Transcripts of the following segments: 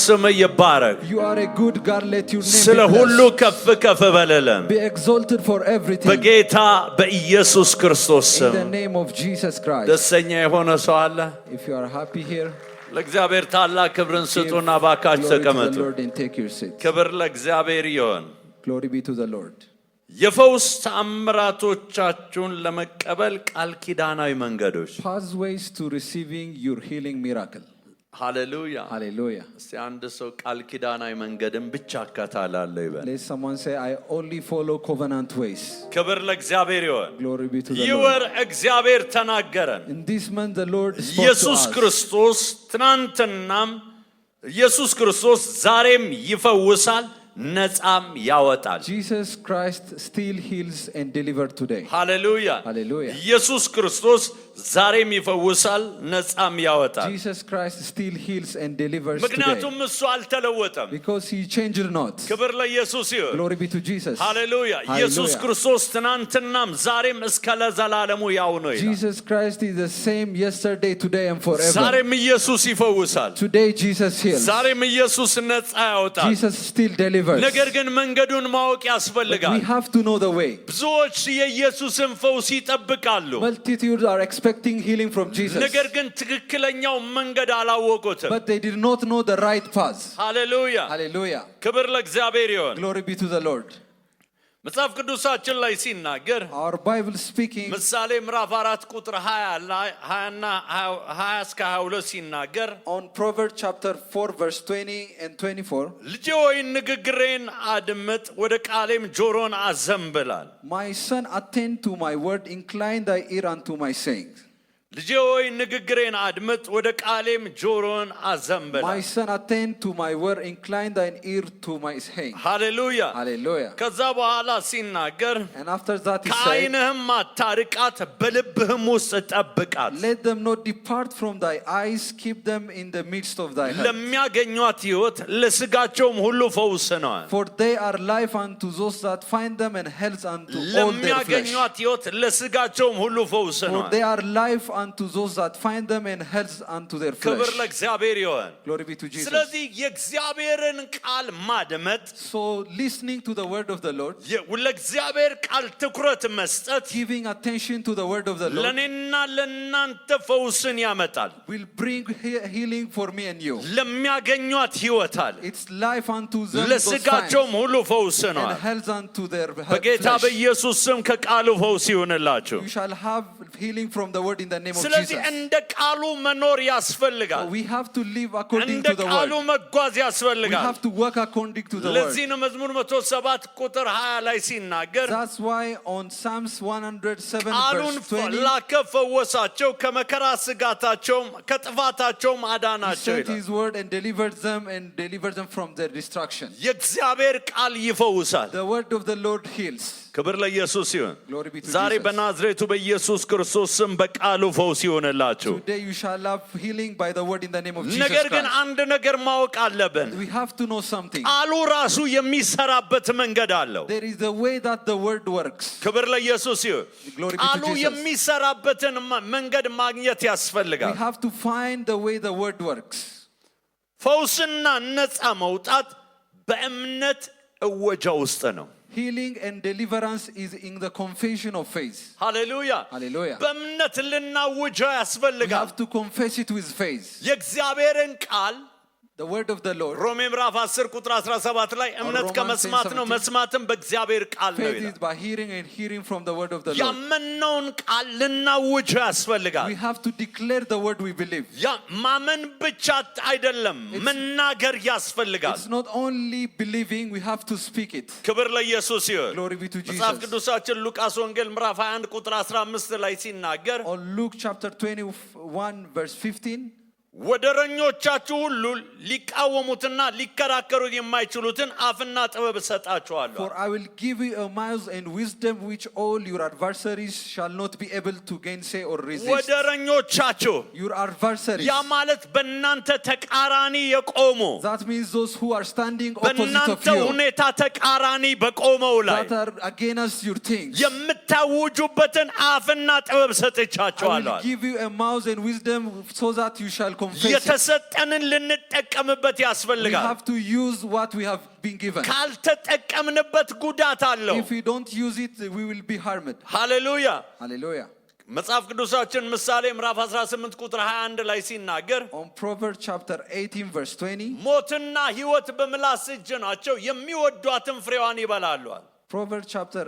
ስም ይባረክ። You are a good God, let your name ስለ be ሁሉ blessed. ከፍ ከፍ በለለን Be exalted for everything. በጌታ በኢየሱስ ክርስቶስ In ስም። the name of Jesus Christ. ደስተኛ የሆነ ሰው አለ? If you are happy here, ለእግዚአብሔር ታላቅ ክብርን give ስጡና ባካችሁ glory to ተቀመጡ። the Lord and take your seat. ክብር ለእግዚአብሔር ይሁን። Glory be to the Lord. የፈውስ ተአምራቶቻችሁን ለመቀበል ቃል ኪዳናዊ መንገዶች። Pathways to receiving your healing miracle. ሃሌሉያ። Hallelujah. እስቲ አንድ ሰው ቃል ኪዳናዊ መንገድን ብቻ እከተላለሁ ይበል። Let someone say, I only follow covenant ways. ክብር ለእግዚአብሔር ይሁን። Glory be to the ይህ Lord. ወር እግዚአብሔር ተናገረን። In this month, the Lord spoke to ኢየሱስ us. ክርስቶስ ትናንትናም ኢየሱስ ክርስቶስ ዛሬም ይፈውሳል ነፃም ያወጣል። Jesus Christ still heals and delivers today. ሃሌሉያ። Hallelujah. ኢየሱስ ክርስቶስ ዛሬም ይፈውሳል ነፃም ያወጣል። Jesus Christ still heals and delivers today. ምክንያቱም እሱ አልተለወጠም። Because he changed not. ክብር ለኢየሱስ ይሁን። Glory be to Jesus. ሃሌሉያ። Hallelujah. ኢየሱስ ክርስቶስ ትናንትናም ዛሬም እስከ ለዘላለሙ ያው ነው ይላል። Jesus Christ is the same yesterday, today and forever. ዛሬም ኢየሱስ ይፈውሳል። Today Jesus heals. ዛሬም ኢየሱስ ነፃ ያወጣል። Jesus still delivers. ነገር ግን መንገዱን ማወቅ We ያስፈልጋል። have to know the way. ብዙዎች የኢየሱስን ፈውስ ይጠብቃሉ። Multitudes are expecting healing from Jesus. ነገር ግን ትክክለኛው መንገድ አላወቁትም። But they did not know the right path. ሃሌሉያ። Hallelujah. ክብር ለእግዚአብሔር ይሁን። Glory be to the Lord. መጽሐፍ ቅዱሳችን ላይ ሲናገር Our Bible speaking ምሳሌ ምዕራፍ 4 ቁጥር 20 ላይ 20 እና 20 እስከ 22 ሲናገር on Proverbs chapter 4 verse 20 and 24. ልጄ ሆይ ንግግሬን አድምጥ፣ ወደ ቃሌም ጆሮን አዘንብላል። My son, attend to my word, incline thy ear unto my sayings. ልጄ ሆይ ንግግሬን አድምጥ፣ ወደ ቃሌም ጆሮን አዘንብላል። My son, attend to my word, incline thine ear to my saying. ሃሌሉያ። Hallelujah. ከዛ በኋላ ሲናገር And after that he said, ከዓይንህም አታርቃት፣ በልብህም ውስጥ ጠብቃት። let them not depart from thy eyes, keep them in the midst of thy heart. ለሚያገኟት ሕይወት ለሥጋቸውም ሁሉ ፈውስ ነው። For they are life unto those that find them, and health unto all their flesh. ለሚያገኟት ሕይወት ለሥጋቸውም ሁሉ ፈውስ ነው። For they are life unto those that find them, and health unto their ክብር flesh. ለእግዚአብሔር ይሁን። Glory be to Jesus. ስለዚህ የእግዚአብሔርን ቃል ማድመጥ፣ So listening to the word of the Lord, ለእግዚአብሔር ቃል ትኩረት መስጠት giving attention to the word of the Lord, ለእኔና ለእናንተ ፈውስን ያመጣል። will bring healing for me and you. ለሚያገኟት ሕይወት አለ It's life unto them, those ለሥጋቸውም finds, ሁሉ ፈውስ ነው። and health unto their በጌታ flesh. በኢየሱስ ስም ከቃሉ ፈውስ ይሁንላችሁ። You shall have healing from the word in the name of ስለዚህ Jesus. እንደ ቃሉ መኖር ያስፈልጋል። We have to live according እንደ to the ቃሉ word. መጓዝ We ያስፈልጋል። have to work according to the word. ለዚህ ነው መዝሙር 107 ቁጥር 20 ላይ ሲናገር That's why on Psalms 107 ቃሉን verse 20, ላከ፣ ፈወሳቸው፣ ከመከራ ስጋታቸውም ከጥፋታቸውም he አዳናቸው sent ይላል። his word and delivered them from their destruction. የእግዚአብሔር ቃል ይፈውሳል። The word of the Lord heals. ክብር ለኢየሱስ ይሁን። Glory be to ዛሬ Jesus. በናዝሬቱ በኢየሱስ ክርስቶስ ስም በቃሉ ፈውስ ይሁንላችሁ። Today you shall have healing by the word in the name of Jesus ነገር ግን Christ. አንድ ነገር ማወቅ አለብን። We have to know something. ቃሉ ራሱ የሚሰራበት መንገድ አለው። There is a way that the word works. ክብር ለኢየሱስ ይሁን። Glory be to ቃሉ Jesus. የሚሰራበትን መንገድ ማግኘት We ያስፈልጋል። have to find the way the word works. ፈውስና ነፃ መውጣት በእምነት እወጃ ውስጥ ነው። Healing and deliverance is in the confession of faith. ሃሌሉያ። Hallelujah. በእምነት ልናውጀው We ያስፈልጋል። have to confess it with faith. የእግዚአብሔርን ቃል The word of the Lord. ሮሜ ምዕራፍ 10 ቁጥር 17 ላይ እምነት Romans ከመስማት ነው፣ 10:17 መስማትም በእግዚአብሔር ቃል ነው Faith is ይላል። by hearing, and hearing from the word of the Lord. ያመነውን ቃል ልናውጀው ያስፈልጋል። We have to declare the word we believe. ያ ማመን ብቻ አይደለም፣ መናገር ያስፈልጋል። It's not only believing, we have to speak it. ክብር ለኢየሱስ ይሁን። Glory be to መጽሐፍ Jesus. ቅዱሳችን ሉቃስ ወንጌል ምዕራፍ 21 ቁጥር 15 ላይ ሲናገር On Luke chapter 21 verse 15, ወደረኞቻችሁ ሁሉ ሊቃወሙትና ሊከራከሩት የማይችሉትን አፍና ጥበብ እሰጣችኋለሁ። for I will give you a mouth and wisdom which all your adversaries shall not be able to gainsay or resist. ወደረኞቻችሁ Your adversaries. ያ ማለት በእናንተ ተቃራኒ የቆሙ That means those who are standing opposite of በእናንተ you. ሁኔታ ተቃራኒ በቆመው ላይ That are against your things. የምታውጁበትን አፍና ጥበብ I ሰጥቻችኋለሁ። will give you a mouth and wisdom so that you shall confess it. የተሰጠንን ልንጠቀምበት We ያስፈልጋል። have to use what we have been given. ካልተጠቀምንበት ጉዳት አለው። If we don't use it, we will be harmed. ሃሌሉያ። Hallelujah. መጽሐፍ ቅዱሳችን ምሳሌ ምዕራፍ 18 ቁጥር 21 ላይ ሲናገር On Proverbs chapter 18 verse 20, ሞትና ሕይወት በምላስ እጅ ናቸው የሚወዷትን ፍሬዋን ይበላሉ። Proverbs chapter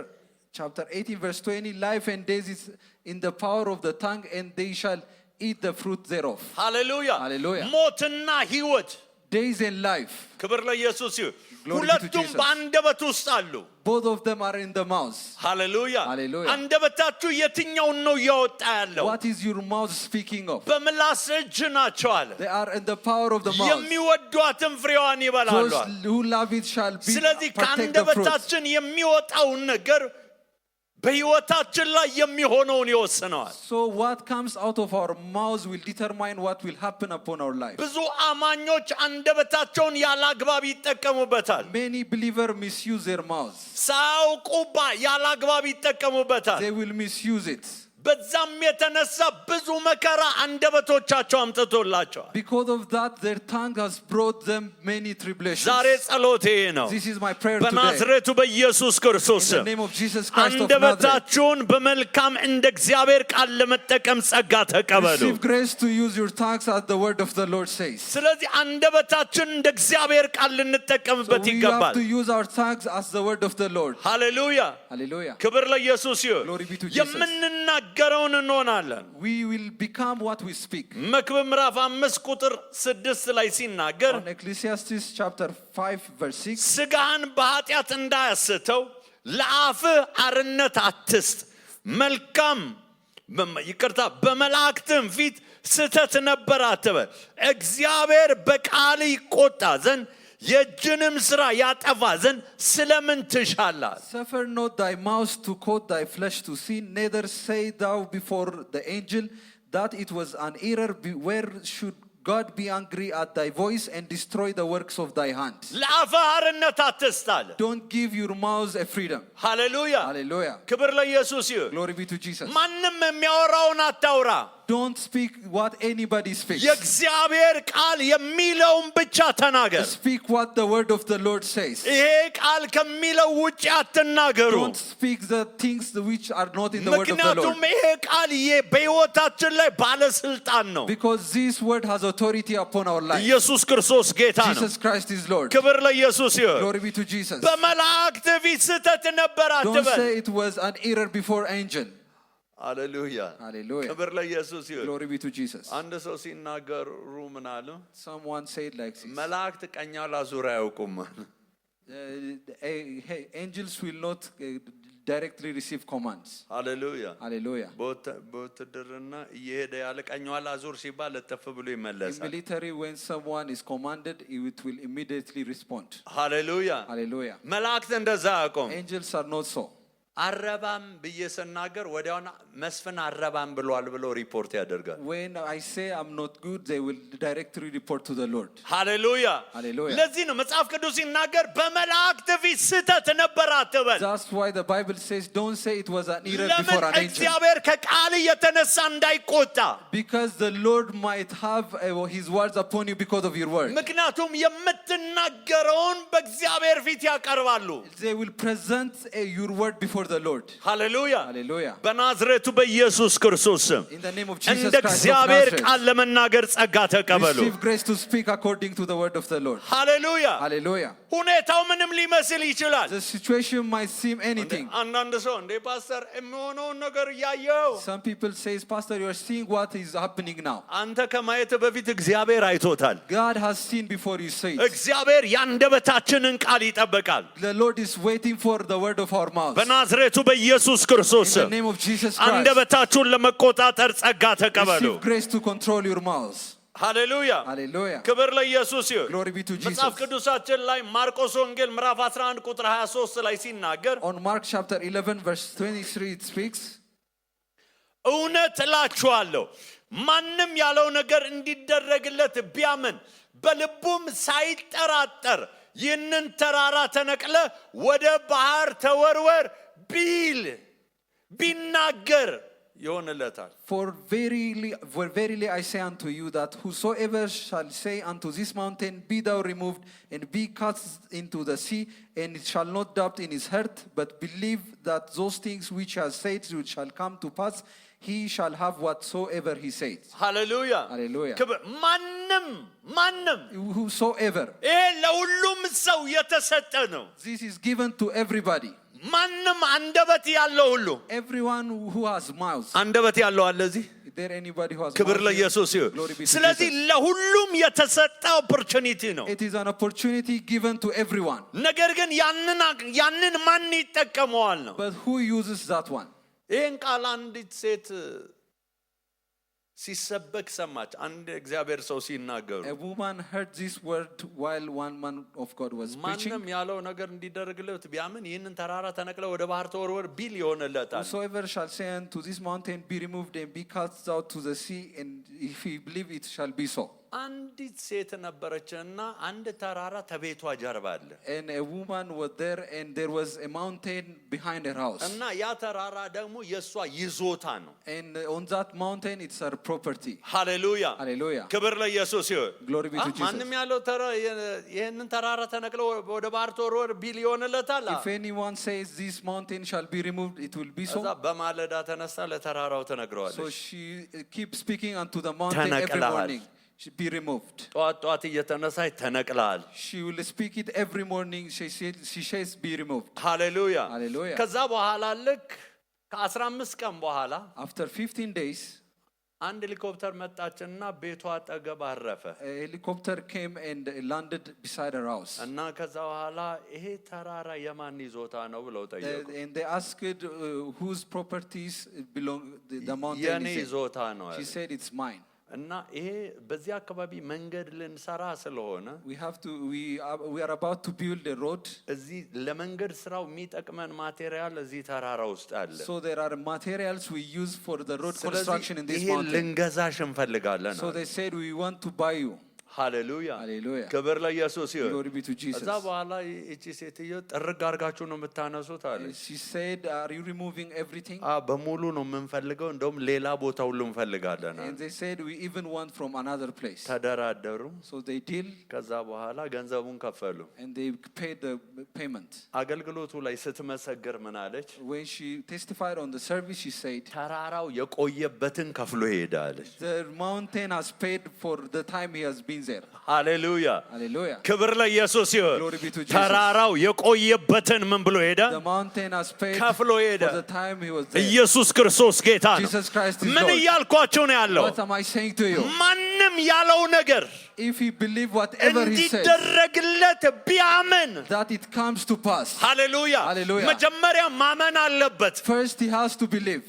18 verse 20, life and death is in the power of the tongue, and they shall eat the fruit thereof. ሃሌሉያ። Hallelujah. ሞትና ሕይወት Days and life, ክብር ለኢየሱስ ይሁን። Glory be to ሁለቱም Jesus. በአንደበት ውስጥ አሉ። both of them are in the mouth. ሃሌሉያ። Hallelujah. አንደበታችሁ የትኛውን ነው እያወጣ ያለው? What is your mouth speaking of? በምላስ እጅ ናቸው አለ። They are in the power of the mouth. የሚወዷትን ፍሬዋን ይበላሉ። Those who love it shall be ስለዚህ partake the fruit. ከአንደበታችን የሚወጣውን ነገር በሕይወታችን ላይ የሚሆነውን ይወስነዋል። So what comes out of our mouths will determine what will happen upon our life. ብዙ አማኞች አንደበታቸውን ያላግባብ ይጠቀሙበታል። Many believers misuse their mouths. ሳያውቁ ያላግባብ ይጠቀሙበታል። They will misuse it. በዛም የተነሳ ብዙ መከራ አንደበቶቻቸው አምጥቶላቸዋል። Because of that, their tongue has brought them many tribulations. ዛሬ ጸሎቴ ነው። This is my prayer today. በናዝሬቱ በኢየሱስ ክርስቶስ In the name of Jesus Christ of Nazareth. አንደበታችሁን በመልካም እንደ እግዚአብሔር ቃል ለመጠቀም ጸጋ ተቀበሉ። Receive grace to use your tongues as the word of the Lord says. ስለዚህ አንደበታችን እንደ እግዚአብሔር ቃል So ልንጠቀምበት we have ይገባል። to use our tongues as the word of the Lord. ሃሌሉያ። Hallelujah. ክብር ለኢየሱስ ይሁን። Glory be to Jesus. የምንናገረውን እንሆናለን። We will become what we speak. መክብብ ምዕራፍ 5 ቁጥር 6 ላይ ሲናገር On Ecclesiastes chapter 5 verse 6, ስጋህን በኃጢአት እንዳያስተው ለአፍህ አርነት አትስጥ፣ መልካም በመላእክትም ፊት ስተት ነበር አትበል። እግዚአብሔር በቃል ይቆጣ ዘንድ የእጅንም ሥራ ያጠፋ ዘንድ ስለምን ትሻለህ? suffer not thy mouth to quote thy flesh to sin, neither say thou before the angel that it was an error. Where should God be angry at thy voice and destroy the works of thy hands? ለአፍህ አርነት አትስጥ አለ። Don't give your mouth a freedom. ሃሌሉያ። Hallelujah. ክብር ለኢየሱስ ይሁን። Glory be to Jesus. ማንም የሚያወራውን አታውራ። Don't speak what anybody speaks. የእግዚአብሔር ቃል የሚለውን ብቻ ተናገር። Speak what the word of the Lord says. ይሄ ቃል ከሚለው ውጭ አትናገሩ። Don't speak the things which are not in the word of the Lord. ምክንያቱም ይሄ ቃል በሕይወታችን ላይ ባለስልጣን ነው። Because this word has authority upon our life. ኢየሱስ ክርስቶስ ጌታ ነው። Jesus Christ is Lord. ክብር ለኢየሱስ ይሁን። Glory be to Jesus. በመላእክት ፊት ስተት ነበር Don't አትበል። say it was an error before angel. ሃሌሉያ። Hallelujah. ክብር ለኢየሱስ ይሁን። Glory be to Jesus. አንድ ሰው ሲናገሩ ምን አሉ? Someone said like this. መላእክት ቀኝ ላዙር አያውቁም። Angels will not directly receive commands. ሃሌሉያ። Hallelujah. በውትድርና እየሄደ ያለ ቀኝ ላዙር ሲባል ለተፍ ብሎ In ይመለሳል። military, when someone is commanded, it will immediately respond. ሃሌሉያ። Hallelujah. መላእክት እንደዛ አያውቁም። Angels are not so. አረባም ብዬ ስናገር ወዲያውኑ መስፍን አረባም ብሏል ብሎ ሪፖርት ያደርጋል። When I say I'm not good, they will directly report to the Lord. ሃሌሉያ። Hallelujah. ለዚህ ነው መጽሐፍ ቅዱስ ሲናገር በመላእክት ፊት ስተት ነበር አትበል። That's why the Bible says, don't say it was an error ለምን before an angel. እግዚአብሔር ከቃል የተነሳ እንዳይቆጣ። Because the Lord might have his words upon you because of your word. ምክንያቱም የምትናገረውን በእግዚአብሔር ፊት ያቀርባሉ። They will present your word before the Lord. ሃሌሉያ። Hallelujah. በናዝሬቱ በኢየሱስ ክርስቶስ ስም In the name of Jesus እንደ Christ of እግዚአብሔር Nazareth, ቃል ለመናገር ጸጋ ተቀበሉ። receive grace to speak according to the word of the Lord. ሃሌሉያ። Hallelujah. ሁኔታው ምንም ሊመስል ይችላል። The situation might seem anything. አንዳንድ ሰው እንደ ፓስተር የሚሆነውን ነገር እያየው Some people say, Pastor, you are seeing what is happening now. አንተ ከማየት በፊት እግዚአብሔር አይቶታል። God has seen before you say it. እግዚአብሔር የአንደበታችንን ቃል ይጠብቃል። The Lord is waiting for the word of our mouth. በናዝሬቱ በኢየሱስ ክርስቶስ In ስም the name of Jesus Christ, አንደበታችሁን ለመቆጣጠር ጸጋ ተቀበሉ። receive grace to control your mouths. ሃሌሉያ። Hallelujah. ክብር ለኢየሱስ ይሁን። Glory be to መጽሐፍ Jesus. ቅዱሳችን ላይ ማርቆስ ወንጌል ምዕራፍ 11 ቁጥር 23 ላይ ሲናገር On Mark chapter 11 verse 23 it speaks, እውነት እላችኋለሁ ማንም ያለው ነገር እንዲደረግለት ቢያምን በልቡም ሳይጠራጠር ይህንን ተራራ ተነቅለ ወደ ባህር ተወርወር ቢናገር ይሆንለታል። For verily I say unto you that whosoever shall say unto this mountain, be thou removed and be cast into the sea, and it shall not doubt in his heart, but believe that those things which he has said which shall come to pass, he shall have whatsoever he says. ሃሌሉያ Hallelujah. ማንም Whosoever. ይሄ ለሁሉም ሰው የተሰጠ ነው። This is given to everybody. ማንም አንደበት ያለው ሁሉ Everyone who has mouths. አንደበት ያለው አለ እዚህ? Is there anybody who has ክብር mouths? ለኢየሱስ ይሁን። Glory be to ስለዚህ Jesus. ለሁሉም የተሰጠ ኦፖርቹኒቲ ነው። It is an opportunity given to everyone. ነገር ግን ያንን ማን ይጠቀመዋል ነው። But who uses that one? ይህን ቃል አንዲት ሴት ሲሰበክ ሰማች። አንድ እግዚአብሔር ሰው ሲናገሩ A woman heard this word while one man of God was preaching. ማንም ያለው ነገር እንዲደረግለት ቢያምን ይህንን ተራራ ተነቅለ ወደ ባህር ተወርወር ቢል ይሆንለታል። Whosoever shall say unto this mountain, be removed and be cast out to the sea, and if he believe, it shall be so. አንዲት ሴት ነበረችና አንድ ተራራ ተቤቷ ጀርባ አለ And a woman was there, and there was a mountain behind her house. እና ያ ተራራ ደግሞ የሷ ይዞታ ነው። And on that mountain, it's her property. ሃሌሉያ Hallelujah. ክብር ለኢየሱስ ይሁን። Glory be to Jesus. ማንም ያለው ይህንን ተራራ ተነቅለው ወደ ባህር ተወርወር ቢል ይሆንለታል። If anyone says this mountain shall be removed, it will be ከዛ so. በማለዳ ተነሳ ለተራራው So ተነግረዋለች። she keeps speaking unto the mountain every ተነቅለሃል። morning. She be removed. ጠዋት እየተነሳች ተነቅለሃል። She will speak it every morning. She says, be removed. ሃሌሉያ Hallelujah. ከዛ በኋላ ልክ ከ15 ቀን በኋላ After 15 days, አንድ ሄሊኮፕተር መጣችና ቤቷ አጠገብ አረፈ a helicopter came and landed beside her house. እና ከዛ በኋላ ይሄ ተራራ የማን ይዞታ ነው ብለው ጠየቁ። And they asked whose properties belong the mountain. የኔ ይዞታ ነው She አለ። said, it's mine. እና ይሄ በዚህ አካባቢ መንገድ ልንሰራ ስለሆነ We are about to build a road. እዚህ ለመንገድ ስራው የሚጠቅመን ማቴሪያል እዚህ ተራራ ውስጥ አለ። So there are materials we use for the road ስለዚህ construction in this ይሄ mountain. ልንገዛሽ እንፈልጋለን So አለ። they said, we want to buy you. ሃሌሉያ Hallelujah. ክብር ለኢየሱስ ይሁን። Glory be to Jesus. ከዛ በኋላ እቺ ሴትዮ ጥርግ አድርጋችሁ ነው የምታነሱት አለ። She said, are you removing everything? በሙሉ ነው የምንፈልገው፣ እንደውም ሌላ ቦታ ሁሉ እንፈልጋለን አለ። And they said, we even want from another place. ተደራደሩ። So they deal, ከዛ በኋላ ገንዘቡን ከፈሉ። and they paid the payment. አገልግሎቱ ላይ ስትመሰግር ምን አለች? When she testified on the service, she said, ተራራው የቆየበትን ከፍሎ ሄደ አለች። the mountain has paid for the time he has been there. ሃሌሉያ Hallelujah. ክብር ለኢየሱስ ይሁን። Glory be to Jesus. ተራራው የቆየበትን ምን ብሎ ሄደ? The mountain has paid ከፍሎ ሄደ። for the time he was there. ኢየሱስ ክርስቶስ ጌታ ነው። Jesus Christ is ምን Lord. እያልኳቸው ነው ያለው? What am I saying to you? ማንም ያለው ነገር If he believe whatever he says, እንዲደረግለት ቢያምን that it comes to pass. ሃሌሉያ Hallelujah. መጀመሪያ ማመን አለበት። First he has to believe.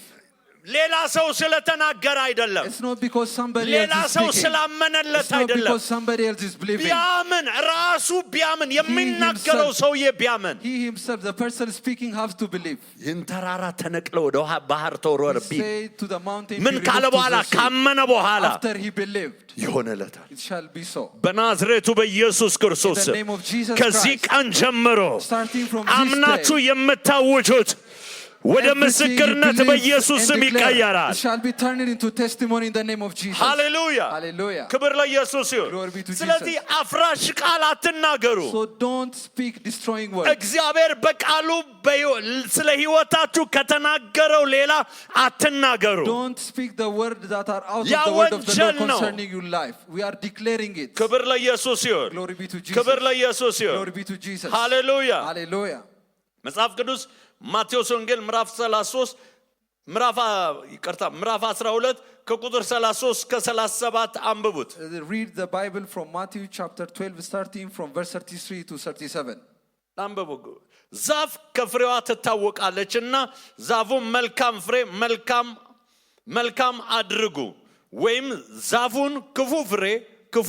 ሌላ ሰው ስለተናገረ አይደለም። It's not because somebody ሌላ else is ሰው speaking. ስላመነለት It's not አይደለም። because somebody else is believing. ቢያምን ራሱ ቢያምን የሚናገረው himself- ሰውዬ ቢያምን He himself, the person speaking, has to believe. ይህን ተራራ ተነቅለ ወደ ባህር ተወርወር He ቢል say to the mountain, ምን be ካለ removed to በኋላ the sea. ካመነ በኋላ After he believed, ይሆንለታል። it shall be so. በናዝሬቱ በኢየሱስ ክርስቶስ In the name of Jesus ከዚህ Christ, ቀን ጀምሮ starting from this አምናችሁ day, የምታውጁት ወደ everything you ምስክርነት believe በኢየሱስ and ስም declare, ይቀየራል። it shall be turned into testimony in the name of Jesus. ሃሌሉያ Hallelujah. ክብር ለኢየሱስ ይሁን። Glory be to Jesus. ስለዚህ አፍራሽ ቃል አትናገሩ። So don't speak destroying words. እግዚአብሔር በቃሉ ስለ ሕይወታችሁ ከተናገረው ሌላ አትናገሩ። Don't speak the word that are out ያ of the word of the Lord ወንጀል ነው። concerning your life. We are declaring it. ክብር ለኢየሱስ ይሁን። Glory be to Jesus. ክብር ለኢየሱስ ይሁን። Glory be to Jesus. ሃሌሉያ Hallelujah. መጽሐፍ ቅዱስ ማቴዎስ ወንጌል ምዕራፍ 33 ምዕራፍ 12 ከቁጥር 33 እስከ 37 አንብቡት። Read the Bible from Matthew chapter 12 starting from verse 33 to 37. አንብቡ። ዛፍ ከፍሬዋ ትታወቃለችና ዛፉን መልካም ፍሬ መልካም አድርጉ፣ ወይም ዛፉን ክፉ ፍሬ ክፉ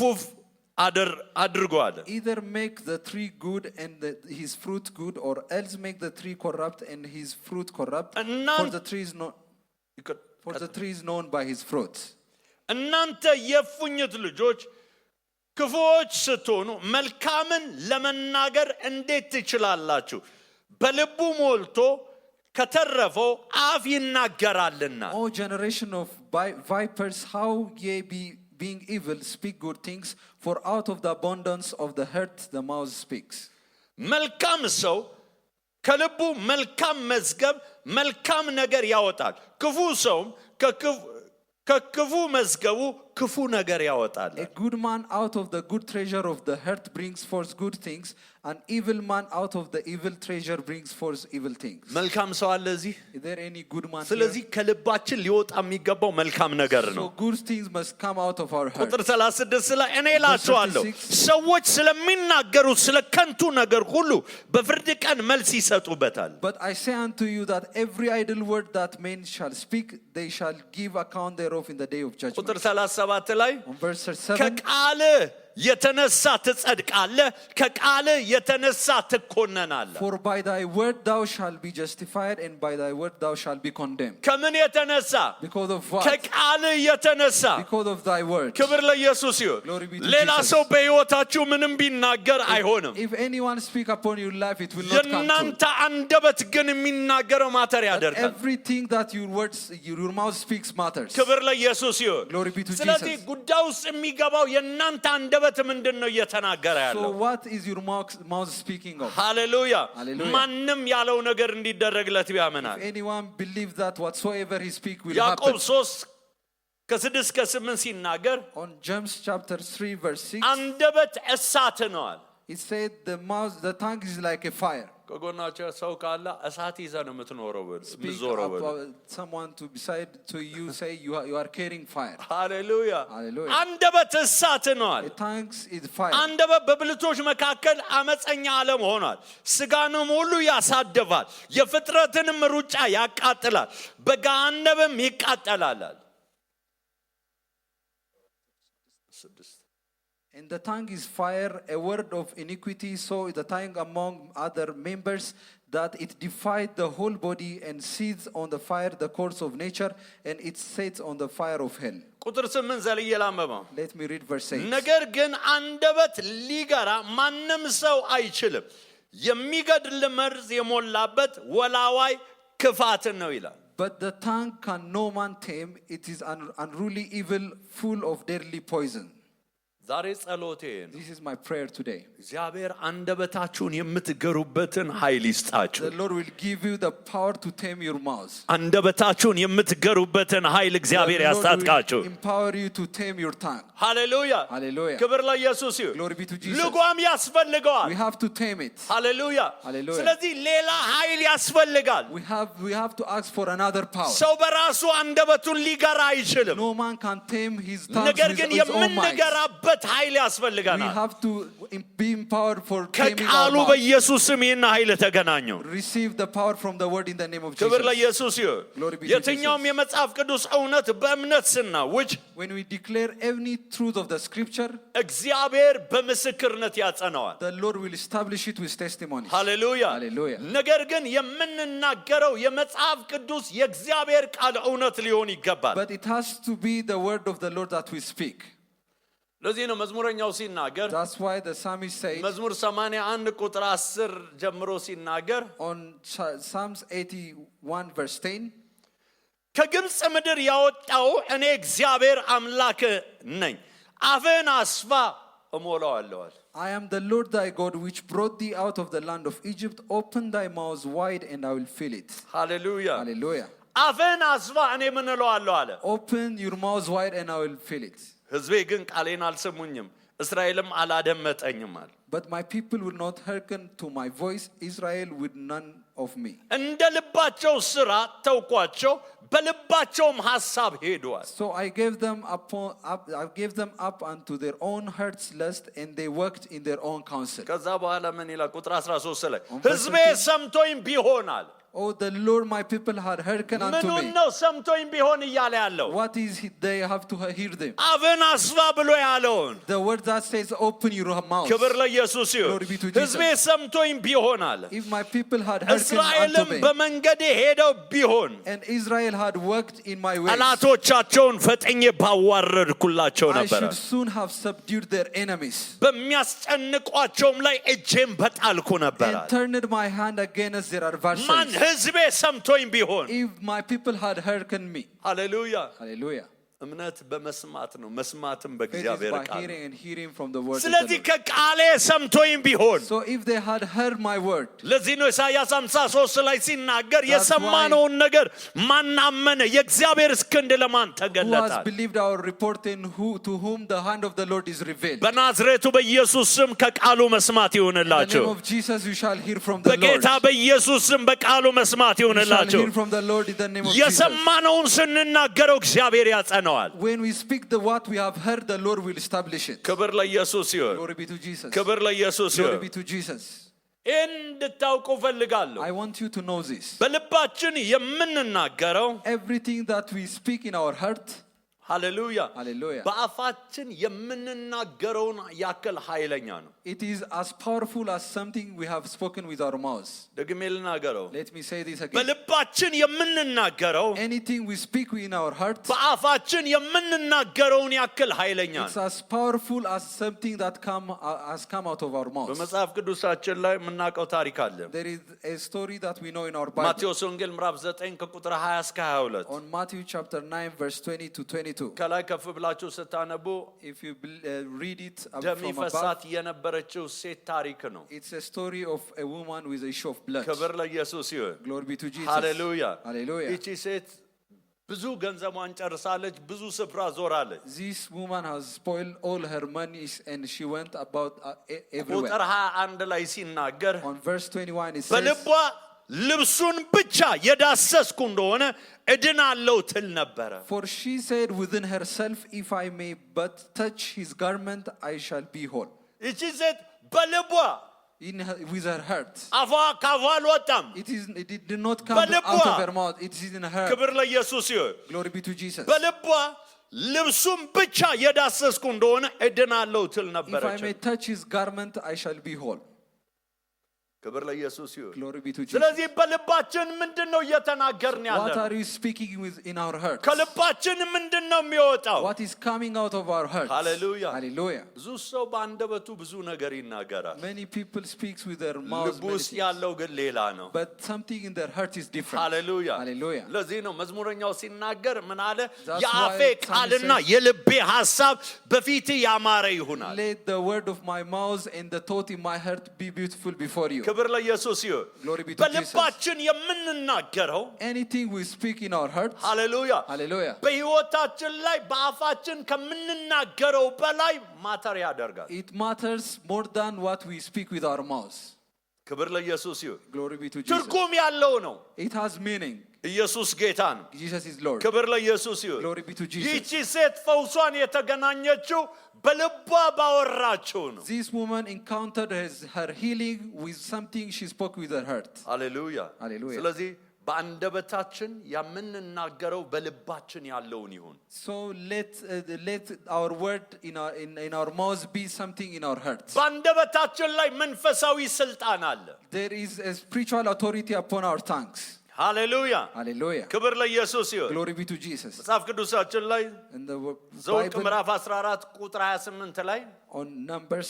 አድርጉ አለ። Either make the tree good and his fruit good, or else make the tree corrupt and his fruit corrupt. For the tree is known by his fruits. እናንተ የእፉኝት ልጆች ክፉዎች ስትሆኑ መልካምን ለመናገር እንዴት ትችላላችሁ? በልቡ ሞልቶ ከተረፈው አፍ ይናገራልና O generation of vipers, how ye being evil speak good things, for out of the abundance of the heart the mouth speaks. መልካም ሰው ከልቡ መልካም መዝገብ መልካም ነገር ያወጣል ክፉ ሰውም ከክፉ መዝገቡ ክፉ ነገር ያወጣል A good man out of the good treasure of the heart brings forth good things, an evil man out of the evil treasure brings forth evil things. መልካም ሰው አለ እዚህ Is there any good man ስለዚህ ከልባችን ሊወጣ የሚገባው መልካም ነገር here? ነው So good things must come out of our heart. ቁጥር 36 ላይ እኔ እላችኋለሁ ሰዎች ስለሚናገሩት ስለ ከንቱ ነገር ሁሉ በፍርድ ቀን መልስ ይሰጡበታል But I say unto you that every idle word that men shall speak, they shall give account thereof in the day of judgment. ቁጥር 37 ላይ On verse 7, ከቃል የተነሳ ትጸድቃለህ ከቃል የተነሳ ትኮነናለህ for by thy word thou shalt be justified, and by thy word thou shalt be condemned. ከምን የተነሳ Because of what? ከቃል የተነሳ Because of thy word. ክብር ለኢየሱስ ይሁን Glory be to ሌላ Jesus. ሰው በሕይወታችሁ ምንም ቢናገር አይሆንም If anyone speak upon your life, it will not come true. የእናንተ አንደበት ግን የሚናገረው ማተር ያደርጋል Everything that your words, your mouth speaks matters. ክብር ለኢየሱስ ይሁን Glory be to ስለዚህ Jesus. ጉዳዩ ውስጥ የሚገባው የእናንተ አንደበት ምንድነው እየተናገረ So ያለው what is your mouth speaking of? ሃሌሉያ Hallelujah. ማንንም ያለው ነገር እንዲደረግለት ቢያመናል If anyone believes that whatsoever he speak will ያዕቆብ happen. 3 ከ6 ከ8 ሲናገር On James chapter 3 verse 6, አንደበት እሳት ነዋል it said the tongue is like a fire. ከጎናቸው ሰው ካለ እሳት ይዘህ ነው የምትኖረው Speak ምትዞረው about someone to beside to you, say you are carrying fire. ሃሌሉያ Hallelujah. አንደበት እሳት ነዋል A tongue is fire. አንደበት በብልቶች መካከል አመፀኛ ዓለም ሆኗል ስጋንም ሁሉ ያሳድፋል የፍጥረትንም ሩጫ ያቃጥላል በገሃነምም ይቃጠላል And the tongue is fire, a word of iniquity, so the tongue among other members, that it defied the whole body and seethes on the fire the course of nature, and it sets on the fire of hell. ቁጥር 8 ዘልዬ ላንብበው Let me read verse 8. ነገር ግን አንደበት ሊገራ ማንም ሰው አይችልም የሚገድል መርዝ የሞላበት ወላዋይ ክፋት ነው ይላል But the tongue can no man tame, it is unruly evil, full of deadly poison. ዛሬ ጸሎቴ This is my prayer today. እግዚአብሔር አንደበታችሁን የምትገሩበትን ኃይል ይስጣችሁ The Lord will give you the power to tame your mouth. አንደበታችሁን የምትገሩበትን ኃይል The እግዚአብሔር Lord ያስታጥቃችሁ will empower you to tame your tongue. ሃሌሉያ Hallelujah. ክብር ለኢየሱስ ይሁን Glory be to Jesus. ልጓም ያስፈልገዋል We have to tame it. ሃሌሉያ Hallelujah. ስለዚህ ሌላ ኃይል ያስፈልጋል We have to ask for another power. ሰው በራሱ አንደበቱን ሊገራ አይችልም No man can tame his tongue ነገር with ግን his own might. የምንገራበት ኃይል We ያስፈልገናል have to be empowered for taming our ከቃሉ mouth. በኢየሱስ ስም ይህን ኃይል ተገናኘው Receive the power from the word in the name of ክብር Jesus. ለኢየሱስ ይሁን Glory be to የትኛውም Jesus. የመጽሐፍ ቅዱስ እውነት በእምነት ስናውጅ When we declare any truth of the scripture, እግዚአብሔር በምስክርነት ያጸናዋል the Lord will establish it with testimony. ሃሌሉያ Hallelujah. ነገር ግን የምንናገረው የመጽሐፍ ቅዱስ የእግዚአብሔር ቃል እውነት ሊሆን ይገባል But it has to be the word of the Lord that we speak. ለዚህ ነው መዝሙረኛው ሲናገር That's why the psalmist said መዝሙር 81 ቁጥር 10 ጀምሮ ሲናገር on Psalms 81 verse 10, ከግብፅ ምድር ያወጣው እኔ እግዚአብሔር አምላክ ነኝ አፍህን አስፋ እሞላዋለሁ I am the Lord thy God, which brought thee out of the land of Egypt. Open thy mouth wide, and I will fill it. ሃሌሉያ Hallelujah. አፍህን አስፋ እኔ ምን እለዋለሁ አለ Open your mouth wide, and I will fill it. ሕዝቤ ግን ቃሌን አልሰሙኝም እስራኤልም አላደመጠኝም አለ But my people will not hearken to my voice, Israel with none of me. እንደ ልባቸው ሥራ ተውኳቸው በልባቸውም ሐሳብ ሄደዋል So I gave them up unto their own hearts' lust, and they walked in their own counsel. ከዛ በኋላ ምን ይላል ቁጥር 13 ላይ On verse ሕዝቤ 13 ሰምቶኝ ቢሆናል Oh, the Lord, my people had hearkened unto ምኑን me. ነው ሰምቶኝ ቢሆን እያለ ያለው What is it they have to hear them? አፍህን አስፋ ብሎ ያለውን The word that says, open your mouth. ክብር ለኢየሱስ ይሁን Glory be to Jesus. ሕዝቤ ሰምቶኝ ቢሆን አለ If my people had hearkened እስራኤልም unto me, በመንገዴ ሄደው ቢሆን and Israel had walked in my ways, ጠላቶቻቸውን ፈጥኜ ባዋረድኩላቸው I ነበረ should soon have subdued their enemies, በሚያስጨንቋቸውም ላይ እጄን በጣልኩ ነበረ and turned my hand against their ማን adversaries. ሕዝቤ ሰምቶኝ ቢሆን if my people had hearkened me. ሃሌሉያ Hallelujah. እምነት በመስማት ነው መስማትም Faith is በእግዚአብሔር by ቃል hearing and hearing from the word of the ስለዚህ Lord. ከቃሌ ሰምቶኝ ቢሆን So if they had heard my word, ለዚህ ነው ኢሳይያስ 53 ላይ ሲናገር የሰማነውን ነገር ማናመነ የእግዚአብሔር ክንድ ለማን who has ተገለጠ believed our report and to whom the hand of the Lord is revealed. በናዝሬቱ በኢየሱስ ስም ከቃሉ መስማት In the ይሁንላችሁ name of Jesus, you shall hear from the Lord. በጌታ በኢየሱስ ስም በቃሉ መስማት You shall ይሁንላችሁ hear from the Lord in the name of Jesus. የሰማነውን ስንናገረው እግዚአብሔር ያጸነዋል When we speak what we have heard, the Lord will establish it. ክብር ለኢየሱስ ይሁን Glory be to Jesus. ክብር ለኢየሱስ Glory ይሁን be to Jesus. ይህን እንድታውቁ ፈልጋለሁ I want you to know this. በልባችን የምንናገረው Everything that we speak in our heart, ሃሌሉያ hallelujah, በአፋችን የምንናገረውን ያክል ኃይለኛ ነው it is as powerful as something we have spoken with our mouths. ደግሜ ልናገረው Let me say this again. በልባችን የምንናገረው Anything we speak in our heart, በአፋችን የምንናገረውን ያክል ኃይለኛ it's ነው as powerful as something that has come out of our mouths. በመጽሐፍ ቅዱሳችን ላይ የምናውቀው ታሪክ አለ There is a story that we know in our Bible. ማቴዎስ ወንጌል ምዕራፍ 9 ከቁጥር 20 እስከ 22 On Matthew chapter 9 verse 20 to 22. ከላይ ከፍ ብላችሁ ስታነቡ If you read it ደም from ይፈሳት above, የነበረችው ሴት ታሪክ ነው it's a story of a woman with a issue of blood. ክብር ለኢየሱስ ይሁን Glory be to Jesus. ሃሌሉያ Hallelujah. ይቺ ሴት ብዙ ገንዘቧን ጨርሳለች ብዙ ስፍራ ዞራለች This woman has spoiled all her monies and she went about everywhere. ቁጥር 21 ላይ ሲናገር On verse 21 it says, በልቧ ልብሱን ብቻ የዳሰስኩ እንደሆነ እድናለሁ ትል ነበረ for she said within herself, if I may but touch his garment, I shall be whole. ይቺ ሴት በልቧ With her heart. አፏ ካፏ አልወጣም It did not come out of her mouth. It is in her. ክብር ለኢየሱስ ይሁን Glory be to Jesus. በልቧ ልብሱን ብቻ የዳሰስኩ እንደሆነ እድናለሁ ትል If I ነበረች may touch his garment, I shall be whole. ክብር ለኢየሱስ ይሁን Glory be to Jesus. ስለዚህ በልባችን ምንድነው እየተናገርን What ያለነው are you speaking with in our hearts? ከልባችን ምንድነው የሚወጣው What is coming out of our hearts? Hallelujah. Hallelujah. ብዙ ሰው በአንደበቱ ብዙ ነገር ይናገራል Many people speak with their mouths, ልቡ many ውስጥ things, ያለው ግን ሌላ ነው but something in their heart is different. ሃሌሉያ Hallelujah. ለዚህ ነው መዝሙረኛው ሲናገር ምን አለ That's የአፌ why ቃልና Psalmist says, የልቤ ሐሳብ በፊት ያማረ ይሆናል Let the word of my mouth and the thought in my heart be beautiful before you. ክብር ለኢየሱስ ይሁን Glory be to Jesus. በልባችን የምንናገረው Anything we speak in our hearts, ሃሌሉያ hallelujah, በሕይወታችን ላይ በአፋችን ከምንናገረው በላይ ማተር ያደርጋል it matters more than what we speak with our mouths. ክብር ለኢየሱስ ይሁን Glory be to Jesus. ትርጉም ያለው ነው It has meaning. ኢየሱስ ጌታ ነው Jesus is Lord. ክብር ለኢየሱስ ይሁን Glory be to Jesus. ይህቺ ሴት ፈውሷን የተገናኘችው በልቧ ባወራችው ነው This woman encountered her healing with something she spoke with her heart. ሃሌሉያ Hallelujah. ስለዚህ በአንደበታችን የምንናገረው በልባችን ያለውን ይሁን So let our word in our mouths be something in our hearts. በአንደበታችን ላይ መንፈሳዊ ስልጣን አለ There is a spiritual authority upon our tongues. ሃሌሉያ Hallelujah. ክብር ለኢየሱስ ይሁን Glory be to Jesus. መጽሐፍ ቅዱሳችን ላይ In the ዘኍልቍ Bible, ምዕራፍ 14 ቁጥር 28 ላይ on Numbers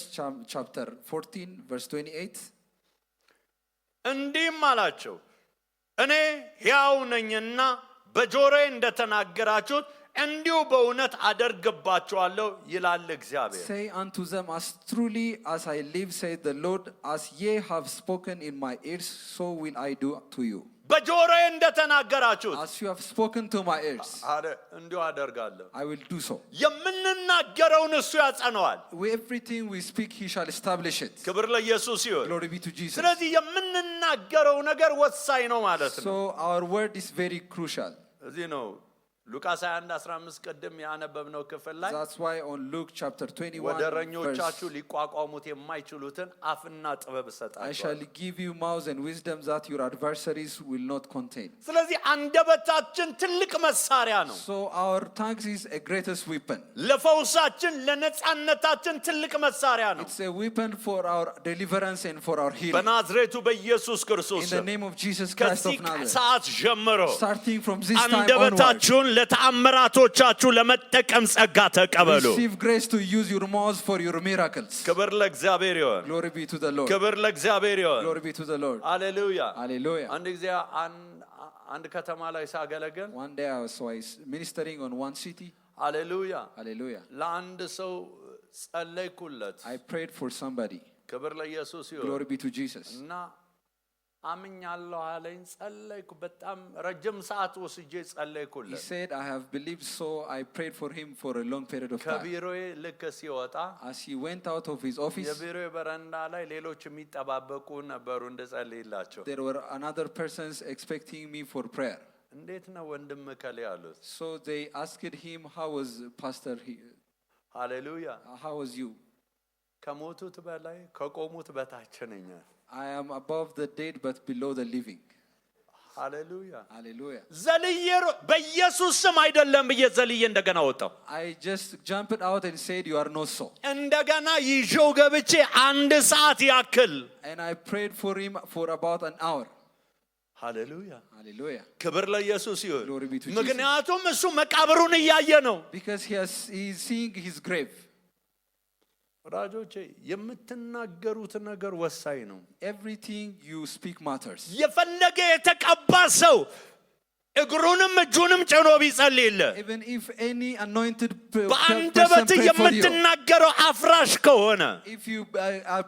chapter 14 verse 28, እንዲህም አላቸው እኔ ሕያው ነኝና በጆሮዬ እንደተናገራችሁት እንዲሁ በእውነት አደርግባችኋለሁ ይላል እግዚአብሔር say unto them, as truly as I live, saith the Lord, as ye have spoken in my ears, so will I do to you. በጆሮዬ እንደተናገራችሁት As you have spoken to my ears, እንዲሁ አደርጋለሁ I will do so. የምንናገረውን እሱ ያጸነዋል Everything we speak, he shall establish it. ክብር ለኢየሱስ ይሁን Glory be to Jesus. ስለዚህ የምንናገረው ነገር ወሳኝ ነው ማለት ነው So our word is very crucial. እዚህ ነው ሉቃስ 21:15 ቀደም ያነበብነው ክፍል ላይ That's why on Luke chapter 21 ወደረኞቻችሁ verse, ሊቋቋሙት የማይችሉትን አፍና ጥበብ I እሰጣችኋለሁ shall give you mouths and wisdom that your adversaries will not contain. ስለዚህ አንደበታችን ትልቅ መሳሪያ ነው So our tongues is a greatest weapon. ለፈውሳችን ለነጻነታችን ትልቅ መሳሪያ ነው It's a weapon for our deliverance and for our healing. በናዝሬቱ በኢየሱስ ክርስቶስ In the name of Jesus Christ ከዚህ of Nazareth. ሰዓት ጀምሮ Starting from this time onward, አንደበታችሁን ለተአምራቶቻችሁ ለመጠቀም ጸጋ ተቀበሉ። Receive grace to use your mouths for your miracles. ክብር ለእግዚአብሔር ይሁን። Glory be to the Lord. ክብር ለእግዚአብሔር ይሁን። Glory be to the Lord. ሃሌሉያ። Hallelujah. አንድ ጊዜ አንድ ከተማ ላይ ሳገለግል One day I was ministering on one city. ሃሌሉያ Hallelujah. ለአንድ ሰው ጸለይኩለት። I prayed for somebody. ክብር ለኢየሱስ ይሁን። Glory be to Jesus. እና አምኛለሁ አለኝ። ጸለይኩ። በጣም ረጅም ሰዓት ወስጄ He ጸለይኩለት። said, I have believed, so I prayed for him for a long period of time. ከቢሮዬ ልክ ሲወጣ As he went out of his office, የቢሮዬ በረንዳ ላይ ሌሎች የሚጠባበቁ ነበሩ እንድጸልይላቸው። there were another persons expecting me for prayer. እንዴት ነው ወንድም ከሌ አሉት። So they asked him, how was Pastor? ሃሌሉያ። How was you? ከሞቱት በላይ ከቆሙት በታች ነኝ። I am above the dead but below the living. ሃሌሉያ። Hallelujah. ዘልዬ በኢየሱስ ስም አይደለም ብዬ ዘልዬ እንደገና ወጣው። I just jumped out and said, you are not so. እንደገና ይዤው ገብቼ አንድ ሰዓት ያክል And I prayed for him for about an hour. ሃሌሉያ። Hallelujah. ክብር ለኢየሱስ ይሁን። Glory be to Jesus. ምክንያቱም እሱ መቃብሩን እያየ ነው። Because he is seeing his grave. ወዳጆቼ የምትናገሩት ነገር ወሳኝ ነው። Everything you speak matters. የፈለገ የተቀባ ሰው እግሩንም እጁንም ጭኖ ቢጸልይልህ Even if any anointed person በአንደበት pray for you, የምትናገረው አፍራሽ ከሆነ if you are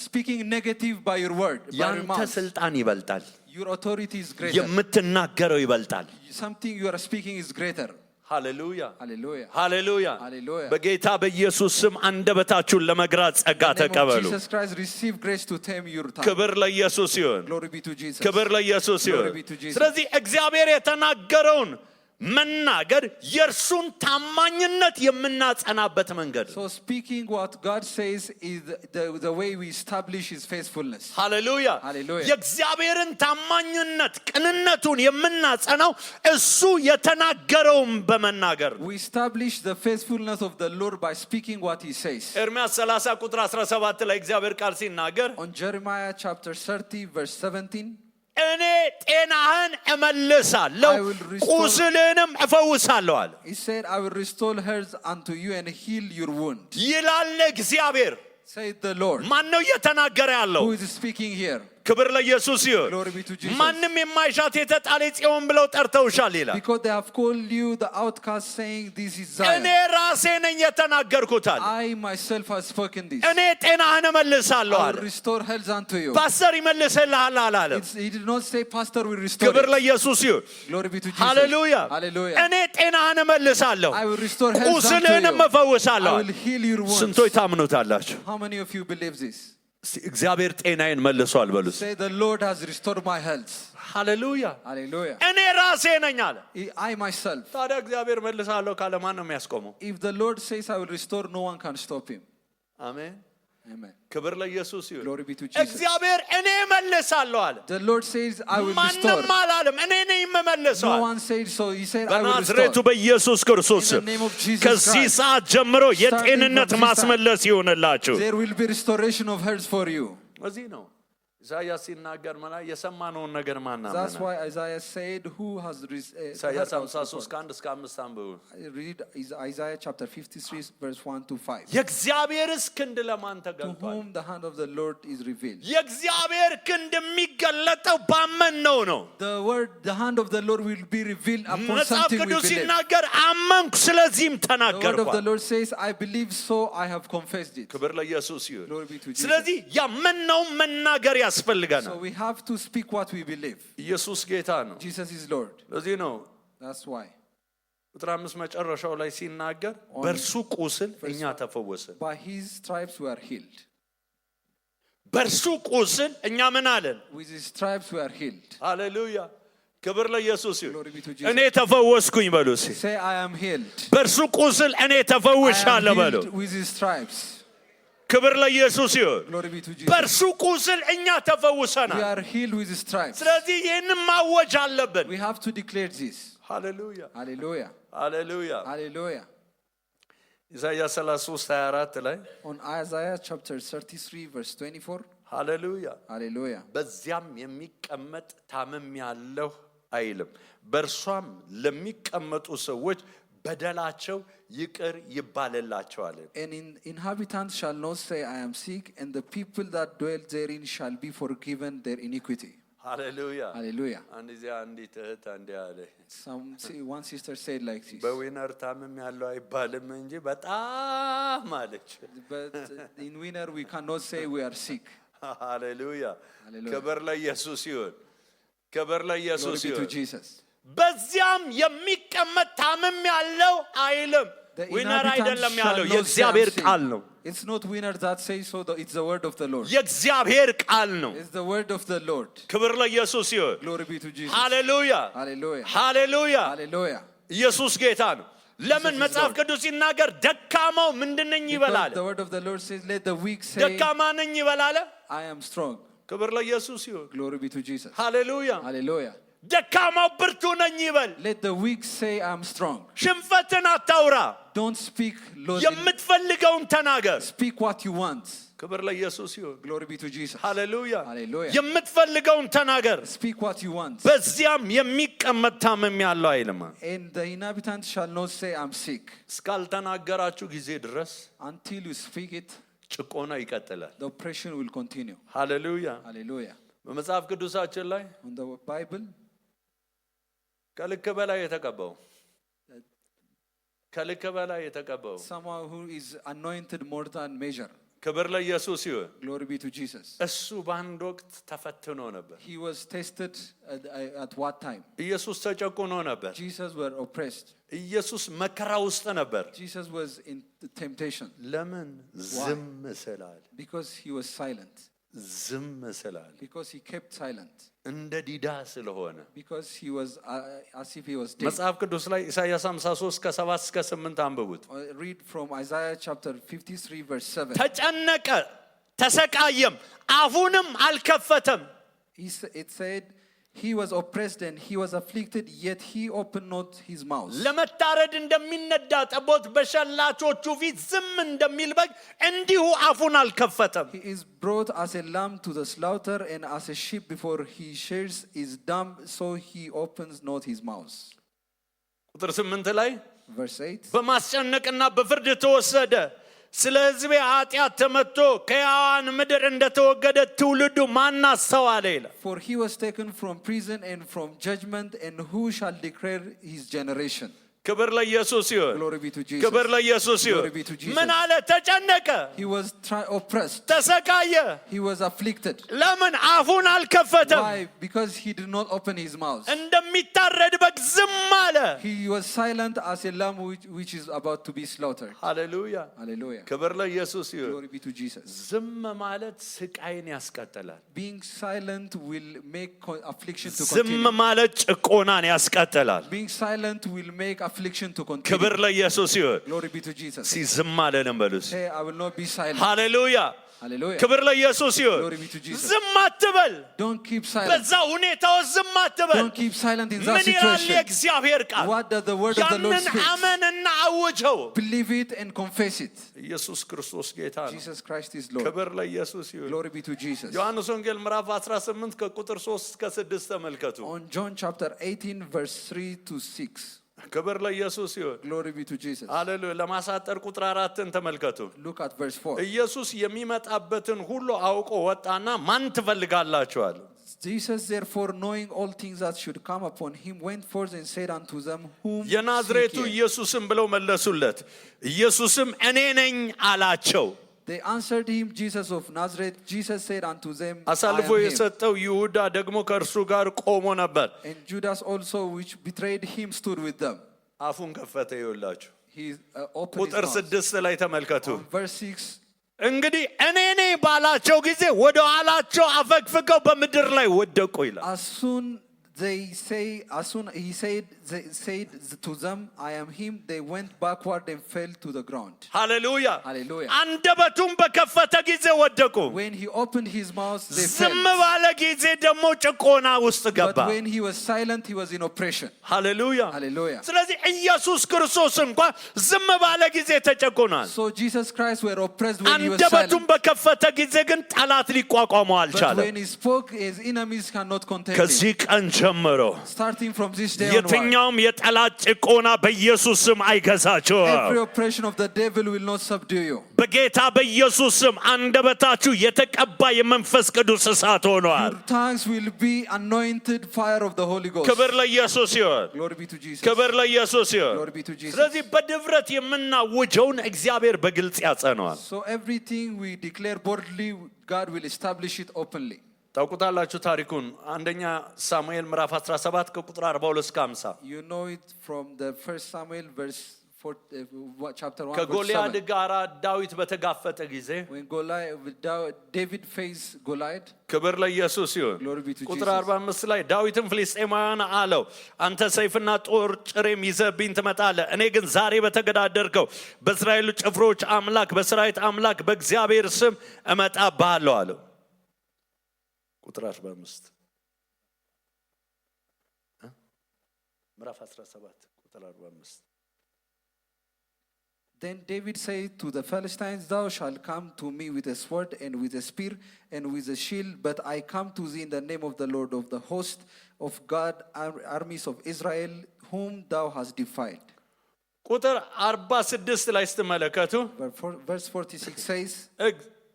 speaking negative by your word, by your ያንተ mouth, ስልጣን ይበልጣል። your authority is greater. የምትናገረው ይበልጣል። Something you are speaking is greater. ሃሌሉያ Hallelujah. ሃሌሉያ። Hallelujah. በጌታ በኢየሱስ ስም አንደበታችሁን ለመግራት ጸጋ In the name of ተቀበሉ። Jesus Christ, receive grace to tame your tongue. ክብር ለኢየሱስ ይሁን። Glory be to Jesus. ክብር ለኢየሱስ ይሁን። Glory be to Jesus. ስለዚህ እግዚአብሔር የተናገረውን መናገር የእርሱን ታማኝነት የምናጸናበት መንገድ ነው። So speaking what God says is the way we establish his faithfulness. ሃሌሉያ። Hallelujah. የእግዚአብሔርን ታማኝነት ቅንነቱን የምናጸናው እሱ የተናገረውን በመናገር ነው። We establish the faithfulness of the Lord by speaking what he says. ኤርምያስ 30 ቁጥር 17 ላይ እግዚአብሔር ቃል ሲናገር On Jeremiah chapter 30 verse 17, እኔ ጤናህን እመልሳለሁ I will restore- ቁስልህንም እፈውሳለሁ አለ። he said, I will restore health unto you and heal your wound. ይላል እግዚአብሔር። Said the Lord. ማን ነው እየተናገረ ያለው? Who is speaking here? ክብር ለኢየሱስ ይሁን። Glory be to Jesus. ማንም የማይሻት የተጣለ ጽዮን ብለው ጠርተውሻል ይላል። Because they have called you the outcast, saying, this is እኔ Zion. ራሴ ነኝ የተናገርኩት አለ። I myself have spoken this. እኔ ጤናህን እመልሳለሁ I አለ። will restore health unto you. ፓስተር ይመልስልሃል አላለም። He did not say pastor will restore ክብር it. ለኢየሱስ ይሁን። Glory be to Jesus. ሃሌሉያ። Hallelujah. እኔ ጤናህን እመልሳለሁ I will restore health unto ቁስልህንም you. እፈውሳለሁ I አለ። will heal your wounds. ስንቶች ታምኑታላችሁ? How many of you believe this? እስቲ እግዚአብሔር ጤናዬን መልሷል በሉስ። Say, the Lord has restored my health. ሃሌሉያ። Hallelujah. እኔ ራሴ ነኝ አለ። I myself. ታዲያ እግዚአብሔር መልሳለሁ ካለ ማን ነው የሚያስቆመው? If the Lord says I will restore, no one can stop him. አሜን። Amen. ክብር ለኢየሱስ ይሁን። Glory be to Jesus. እግዚአብሔር እኔ መልሳለሁ አለ። The Lord says I will restore. ማንም አላለም። እኔ ነኝ የምመልሰው No አለ። one said so. He said I will በናዝሬቱ restore. በኢየሱስ ክርስቶስ In the name of Jesus ከዚህ Christ. ሰዓት ጀምሮ የጤንነት from this ማስመለስ ይሆንላችሁ። There will be restoration of health for you. እዚህ ነው ኢሳይያስ ሲናገር የሰማነውን ነገር That's ማናመን። why Isaiah said, who has ኢሳይያስ 53 ከ1 እስከ 5 አንብቡ። read Isaiah chapter 53 verse 1 to 5. የእግዚአብሔርስ ክንድ ለማን To ተገልጧል? whom the hand of the Lord is revealed. የእግዚአብሔር ክንድ የሚገለጠው ባመንነው ነው። The hand of the Lord will be revealed upon መጽሐፍ something we ቅዱስ believe. ሲናገር አመንኩ ስለዚህም The word of the ተናገርኳል። Lord says, I believe, so I have confessed it. ክብር ለኢየሱስ ይሁን። Glory be to Jesus. ስለዚህ ያመንነው መናገር So ያስፈልገናል። we have to speak what we believe. ኢየሱስ ጌታ ነው። Jesus is Lord. ለዚህ ነው That's why. ቁጥር 5 መጨረሻው ላይ ሲናገር በእርሱ ቁስል እኛ ተፈወስን። By his stripes we are healed. በእርሱ ቁስል እኛ ምን አለን? With his stripes we are healed. ሃሌሉያ። ክብር ለኢየሱስ ይሁን። Glory be to Jesus. እኔ ተፈወስኩኝ በሉ እስኪ። Say, I am healed. በእርሱ ቁስል እኔ I am ተፈውሻለሁ በሉ። healed with his stripes. ክብር ለኢየሱስ ይሁን። Glory be to Jesus. በእርሱ ቁስል እኛ We ተፈውሰናል። are healed with his stripes. ስለዚህ ይህንን ማወጅ አለብን። We have to declare this. ሃሌሉያ Hallelujah. ሃሌሉያ። Hallelujah. ኢሳይያስ 33:24 ላይ On Isaiah chapter 33 verse 24. ሃሌሉያ Hallelujah. በዚያም የሚቀመጥ ታምም ያለሁ አይልም። በእርሷም ለሚቀመጡ ሰዎች በደላቸው ይቅር ይባልላቸዋል። And inhabitants shall not say, I am sick, and the people that dwell therein shall be forgiven their iniquity. ሃሌሉያ Hallelujah. አንዲት እህት አንዴ አለ One sister said like this. በዊነር ታምም ያለው አይባልም እንጂ በጣም አለች። But in winter we cannot say we are sick. ሃሌሉያ Hallelujah. ክብር ለኢየሱስ ይሁን፣ ክብር ለኢየሱስ Glory be to ይሁን። Jesus. በዚያም የሚቀመጥ ታምም ያለው አይልም። The ዊነር inhabitants አይደለም shall ያለው not say, የእግዚአብሔር I'm sick. ቃል ነው። It's not winner that says so, it's the word of the Lord. የእግዚአብሔር ቃል ነው። It's the word of the Lord. ክብር ለኢየሱስ ይሁን። Glory be to Jesus. ሃሌሉያ Hallelujah. ሃሌሉያ። Hallelujah. ኢየሱስ ጌታ ነው። ለምን Jesus is መጽሐፍ Lord. ቅዱስ ሲናገር ደካማው ምንድነኝ Because ይበላል? the word of the Lord says, let the weak say, ደካማ ነኝ ይበላል። I am strong. ክብር ለኢየሱስ ይሁን። Glory be to Jesus. ሃሌሉያ። Hallelujah. ደካማው ብርቱ ነኝ ይበል። Let the weak say, I am strong. ሽንፈትን አታውራ። Don't speak lowly. የምትፈልገውን ተናገር። Speak what you want. ክብር ለኢየሱስ ይሁን። Glory be to Jesus. ሃሌሉያ። Hallelujah. የምትፈልገውን ተናገር። Speak what you want. በዚያም የሚቀመጥ ታምም ያለው አይልም። And the inhabitants shall not say, I'm sick. እስካልተናገራችሁ ጊዜ ድረስ Until you speak it, ጭቆና ይቀጥላል። the oppression will continue. ሃሌሉያ። Hallelujah. በመጽሐፍ ቅዱሳችን ላይ On the Bible, ከልክ በላይ የተቀባው ከልክ በላይ የተቀባው someone who is anointed more than measure. ክብር ለኢየሱስ ይሁን። Glory be to Jesus. እሱ በአንድ ወቅት ተፈትኖ ነበር። He was tested at what time? ኢየሱስ ተጨቁኖ ነበር። Jesus were oppressed. ኢየሱስ መከራ ውስጥ ነበር። Jesus was in temptation. ለምን? ዝም ስላለ። Because he was silent. ዝም ስላለ። Because he kept silent. እንደ ዲዳ ስለሆነ። Because he was as if he was dead. መጽሐፍ ቅዱስ ላይ ኢሳይያስ 53 ከ7 እስከ 8 አንብቡት። Read from Isaiah chapter 53 verse 7. ተጨነቀ ተሰቃየም አፉንም አልከፈተም። It said he was oppressed and he was afflicted, yet he opened not his mouth. ለመታረድ እንደሚነዳ ጠቦት በሸላቾቹ ፊት ዝም እንደሚል በግ እንዲሁ አፉን አልከፈተም። He is brought as a lamb to the slaughter, and as a sheep before his shears is dumb, so he opens not his mouth. ቁጥር 8 ላይ Verse 8. በማስጨነቅና በፍርድ ተወሰደ፣ ስለ ሕዝቤ ኃጢአት ተመትቶ ከሕያዋን ምድር እንደተወገደ ትውልዱ ማን አስተዋለ ይላል። For he was taken from prison and from judgment, and who shall declare his generation? ክብር ለኢየሱስ ይሁን። Glory be to Jesus. ክብር ለኢየሱስ ይሁን። Glory be to Jesus. ምን አለ? ተጨነቀ፣ He was oppressed. ተሰቃየ። He was afflicted. ለምን? አፉን አልከፈተም። Why? Because he did not open his mouth. እንደሚታረድ በግ ዝም አለ። He was silent as a lamb which is about to be slaughtered. ሃሌሉያ። Hallelujah. ክብር ለኢየሱስ ይሁን። Glory be to Jesus. ዝም ማለት ስቃይን ያስቀጥላል። Being silent will make affliction to ዝም continue. ማለት ጭቆናን ያስቀጥላል። Being silent will make affliction to continue. ክብር ለኢየሱስ ይሁን። Glory be to Jesus. ሲ ዝም አለንም በሉስ። Say, I will not be silent. ሃሌሉያ። Hallelujah. ክብር ለኢየሱስ ይሁን። Glory be to Jesus. ዝም አትበል። Don't keep silent. በዛ ሁኔታ ውስጥ ዝም አትበል። Don't keep silent in that ምን ይላል situation. የእግዚአብሔር ቃል? What does the word of the Lord ያንን speak? አመንና አውጀው። Believe it and confess it. ኢየሱስ ክርስቶስ ጌታ ነው። Jesus Christ is Lord. ክብር ለኢየሱስ ይሁን። Glory be to Jesus. ዮሐንስ ወንጌል ምዕራፍ 18 ከቁጥር 3 እስከ 6 ተመልከቱ። On John chapter 18 verse 3 to 6. ክብር ለኢየሱስ ይሁን። Glory be to Jesus. ሃሌሉያ። ለማሳጠር ቁጥር 4ን ተመልከቱ። Look at verse 4. ኢየሱስ የሚመጣበትን ሁሉ አውቆ ወጣና ማን ትፈልጋላችኋል? Jesus therefore, knowing all things that should come upon him, went forth and said unto them, whom የናዝሬቱ seek ye? ኢየሱስም ብለው መለሱለት። ኢየሱስም እኔ ነኝ አላቸው። They answered him, Jesus of Nazareth. Jesus said unto them, I አሳልፎ am him. የሰጠው ይሁዳ ደግሞ ከእርሱ ጋር ቆሞ ነበር። And Judas also, which betrayed him, stood with them. አፉን ከፈተ። ይውላችሁ He opened ቁጥር his mouth. 6 ላይ ተመልከቱ። On verse 6, እንግዲህ እኔ ነኝ ባላቸው ጊዜ ወደ ኋላቸው አፈግፍገው በምድር ላይ ወደቁ ይላል። as soon he said to them, I am him, they went backward and fell to the ground. ሃሌሉያ። Hallelujah. አንደበቱን በከፈተ ጊዜ ወደቁ። When he opened his mouth, they ዝም fell. ባለ ጊዜ ደግሞ ጭቆና ውስጥ ገባ። But when he was silent, he was in oppression. ሃሌሉያ። Hallelujah. ስለዚህ ኢየሱስ ክርስቶስ እንኳን ዝም ባለ ጊዜ ተጨቆናል። So Jesus Christ were oppressed when he was አንደበቱን silent. በከፈተ ጊዜ ግን ጠላት ሊቋቋመው But አልቻለም። when he spoke, his enemies cannot contain him. ከዚህ ቀን ጀምሮ ጀምሮ starting from this day onward, የትኛውም የጠላት ጭቆና በኢየሱስ ስም አይገዛችሁም። every oppression of the devil will not subdue you. በጌታ በኢየሱስ ስም አንደበታችሁ የተቀባ የመንፈስ ቅዱስ እሳት ሆኗል። Your tongues will be anointed fire of the Holy Ghost. ክብር ለኢየሱስ ይሁን። Glory be to Jesus. ክብር ለኢየሱስ ይሁን። Glory be to Jesus. ስለዚህ በድፍረት የምናውጀውን እግዚአብሔር በግልጽ ያጸነዋል። So everything we declare boldly, God will establish it openly. ታውቁታላችሁ ታሪኩን። አንደኛ ሳሙኤል ምዕራፍ 17 ከቁጥር 42 እስከ 50 You know it from the first Samuel verse 4, chapter 1 verse ከጎልያድ 7. ጋር ዳዊት በተጋፈጠ ጊዜ When David faced Goliath, ክብር ለኢየሱስ ይሁን። Glory be to ቁጥር Jesus. 45 ላይ ዳዊትም ፍልስጤማውያን አለው አንተ ሰይፍና ጦር ጭሬም ይዘህብኝ ትመጣለህ፣ እኔ ግን ዛሬ በተገዳደርከው በእስራኤል ጭፍሮች አምላክ በሰራዊት አምላክ በእግዚአብሔር ስም እመጣብሃለሁ አለው። ቁጥር 45 ምዕራፍ 17 ቁጥር 45 Then David said to the Philistines, Thou shalt come to me with a sword and with a spear and with a shield, but I come to thee in the name of the Lord of the host of God, armies of Israel, whom thou hast defied. ቁጥር 46 ላይ ስትመለከቱ Verse 46 says,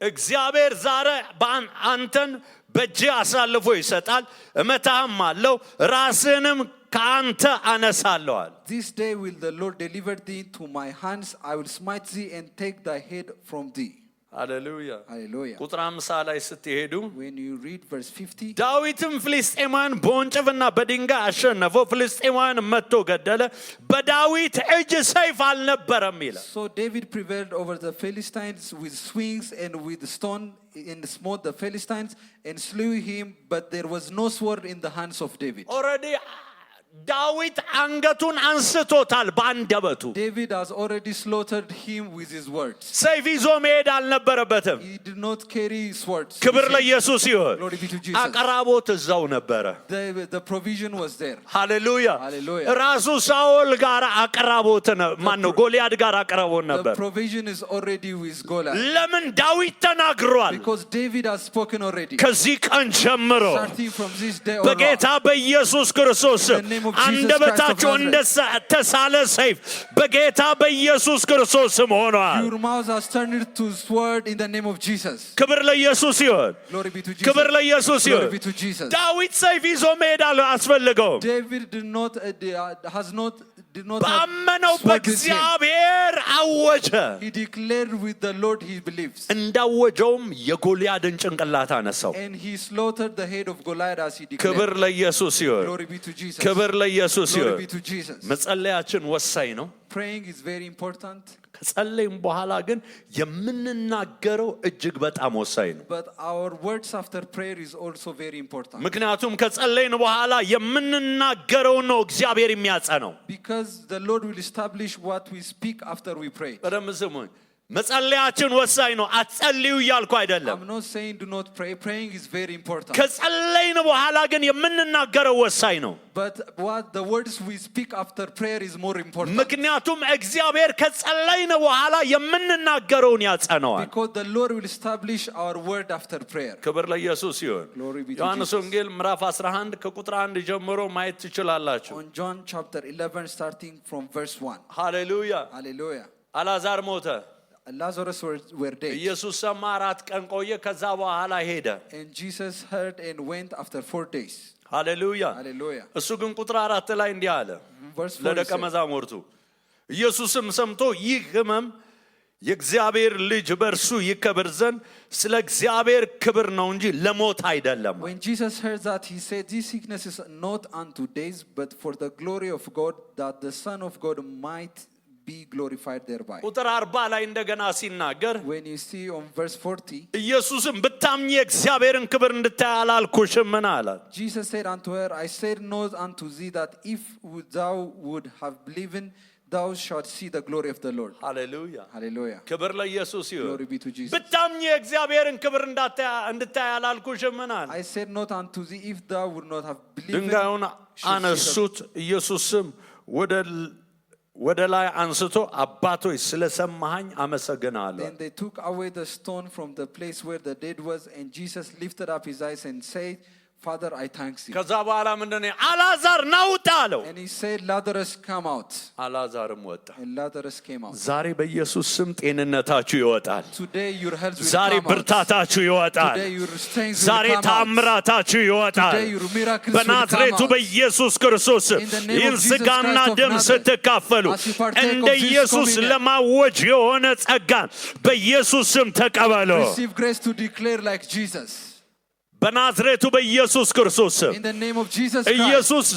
እግዚአብሔር ዛሬ አንተን በእጅ አሳልፎ ይሰጣል፣ እመታህም አለው፣ ራስህንም ከአንተ አነሳለዋል። This day will the Lord deliver thee to my hands. I will smite thee and take thy head from thee. ሃሌሉያ። Hallelujah. ቁጥር 50 ላይ ስትሄዱ When you read verse 50, ዳዊትም ፍልስጤማውያን በወንጭፍና በድንጋይ አሸነፈው፣ ፍልስጤማውያን መትቶ ገደለ፣ በዳዊት እጅ ሰይፍ አልነበረም ይላል። so David prevailed over the Philistines with swings and with stone and smote the Philistines and slew him, but there was no sword in the hands of David. ኦልሬዲ ዳዊት አንገቱን አንስቶታል በአንደበቱ። David has already slaughtered him with his words. ሰይፍ ይዞ መሄድ አልነበረበትም። He did not carry swords. ክብር ለኢየሱስ ይሁን። Glory be to Jesus. አቅራቦት እዛው ነበረ። The provision was there. ሃሌሉያ። Hallelujah. ራሱ ሳኦል ጋር አቅራቦት ማን ነው ጎልያድ ጋር አቅራቦት The ነበር። provision is already with Goliath. ለምን ዳዊት ተናግሯል። Because David has spoken already. ከዚህ ቀን ጀምሮ Starting from this day on. በጌታ በኢየሱስ ክርስቶስ In the name of Jesus አንደበታቸው Christ of እንደ ተሳለ ሰይፍ በጌታ በኢየሱስ ክርስቶስ ስም ሆኗል። Your mouth has turned to sword in the name of Jesus. ክብር ለኢየሱስ ይሁን። Glory be to Jesus. ክብር ለኢየሱስ Glory ይሁን። be to Jesus. ዳዊት ሰይፍ ይዞ መሄድ አስፈልገውም። David did not have ባመነው sword with him. በእግዚአብሔር አወጀ። He declared with the Lord he believes. እንዳወጀውም የጎልያድን ጭንቅላት አነሳው። And he slaughtered the head of Goliath as he ክብር declared. ለኢየሱስ ይሁን። Glory be to Jesus. ክብር ለኢየሱስ Glory ይሁን። be to Jesus. መጸለያችን ወሳኝ ነው። Praying is very important. ከጸለይም በኋላ ግን የምንናገረው እጅግ በጣም ወሳኝ ነው። But our words after prayer is also very important. ምክንያቱም ከጸለይን በኋላ የምንናገረው ነው እግዚአብሔር የሚያጸነው። Because the Lord will establish what we speak after we pray. በደንብ ስሙኝ። መጸለያችን ወሳኝ ነው። አትጸልዩ እያልኩ አይደለም። I'm not saying do not pray. Praying is very important. ከጸለይን በኋላ ግን የምንናገረው ወሳኝ ነው። But what the words we speak after prayer is more important. ምክንያቱም እግዚአብሔር ከጸለይን በኋላ የምንናገረውን ያጸነዋል። Because the Lord will establish our word after prayer. ክብር ለኢየሱስ ይሁን። Glory be to ዮሐንስ Jesus. ወንጌል ምዕራፍ 11 ከቁጥር 1 ጀምሮ ማየት ትችላላችሁ። On John chapter 11 starting from verse 1. ሃሌሉያ። Hallelujah. አልዓዛር ሞተ። Lazarus were dead. ኢየሱስ ሰማ፣ 4 ቀን ቆየ፣ ከዛ በኋላ ሄደ። And Jesus heard and went after 4 days. ሃሌሉያ። Hallelujah. እሱ ግን ቁጥር 4 ላይ እንዲህ አለ Verse 4 ለደቀ says, መዛሙርቱ። ኢየሱስም ሰምቶ ይህ ሕመም የእግዚአብሔር ልጅ በእርሱ ይከበር ዘንድ ስለ እግዚአብሔር ክብር ነው እንጂ ለሞት አይደለም። when Jesus heard that, he said, This sickness is not unto days, but for the glory of God, that the Son of God might be glorified thereby. ቁጥር 40 ላይ እንደገና ሲናገር When you see on verse 40, ኢየሱስም ብታምኚ የእግዚአብሔርን ክብር እንድታይ አላልኩሽም ምን አላት? Jesus said unto her, I said not unto thee that if thou would have believed, thou shalt see the glory of the Lord. ሃሌሉያ። Hallelujah. ክብር ለኢየሱስ ይሁን። Glory be to Jesus. ብታምኚ የእግዚአብሔርን ክብር እንድታይ አላልኩሽም ምን አለ? I said not unto thee if thou would not have believed. ድንጋዩን አነሱት። ኢየሱስም ወደ ላይ አንስቶ አባቶች ስለሰማኸኝ አመሰግናለሁ። Then they took away the stone from the place where the dead was, and Jesus lifted up his eyes and said, Father, I thank you. ከዛ በኋላ ምንድነው አልዓዛር ናውጣ አለው። And he said, Lazarus, come out. አልዓዛርም ወጣ። And Lazarus came out. ዛሬ በኢየሱስ ስም ጤንነታችሁ ይወጣል። Today your health will ዛሬ come out. ብርታታችሁ ይወጣል። Today your strength will ዛሬ come out. ታምራታችሁ ይወጣል። Today your miracles will come በናዝሬቱ out. በኢየሱስ ክርስቶስ In the name of ይህን Jesus ስጋና Christ of ደም Nazareth, ስትካፈሉ as you partake እንደ of this ኢየሱስ communion, ለማወጅ የሆነ ጸጋን በኢየሱስ ስም ተቀበሉ። receive grace to declare like Jesus. በናዝሬቱ በኢየሱስ ክርስቶስ ስም In the name of Jesus Christ. ኢየሱስ